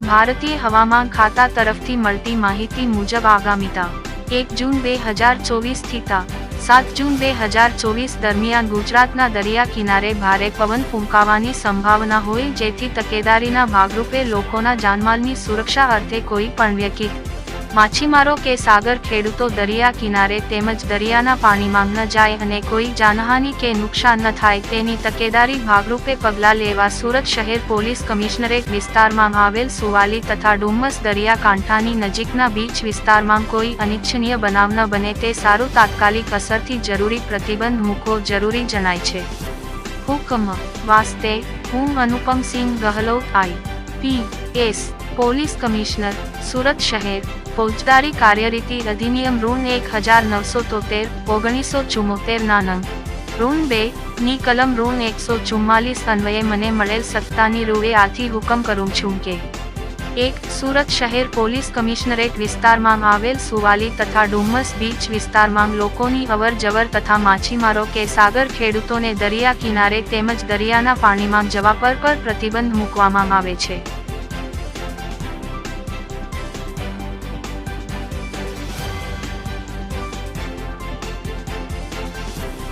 ભારતીય હવામાન ખાતા તરફથી મળતી માહિતી મુજબ આગામી તા 1 જૂન 2024 થી તા 7 જૂન 2024 દરમિયાન ગુજરાતના દરિયા કિનારે ભારે પવન ફૂંકાવાની સંભાવના હોય, જેથી તકેદારીના ભાગરૂપે લોકોના જાનમાલની સુરક્ષા અર્થે કોઈ પણ વ્યક્તિ, માછીમારો કે સાગર ખેડૂતો દરિયા કિનારે તેમજ દરિયાના પાણીમાં ન જાય અને કોઈ જાનહાનિ કે નુકસાન ન થાય તેની તકેદારી ભાગરૂપે પગલાં લેવા સુરત શહેર પોલીસ કમિશનરેટ વિસ્તારમાં આવેલ સુવાલી તથા ડુમ્મસ દરિયાકાંઠાની નજીકના બીચ વિસ્તારમાં કોઈ અનિચ્છનીય બનાવ ન બને તે સારું તાત્કાલિક અસરથી જરૂરી પ્રતિબંધ મૂકવો જરૂરી જણાય છે. હુકમ વાસ્તે હું Anupamsinh Gehlot IPS police commissioner Surat શહેર. ફોજદારી કાર્યરીતિ અધિનિયમ ઋણ 1973/1974 ના નંગ ઋણ 2 ની કલમ ઋણ 144 અન્વયે મને મળેલ સત્તાની રૂએ આથી હુકમ કરું છું કે 1. સુરત શહેર પોલીસ કમિશનરેટ વિસ્તારમાં આવેલ સુવાલી તથા ડુમ્મસ બીચ વિસ્તારમાં લોકોની અવર જવર તથા માછીમારો કે સાગર ખેડૂતોને દરિયા કિનારે તેમજ દરિયાના પાણીમાં જવા પર પ્રતિબંધ મૂકવામાં આવે છે.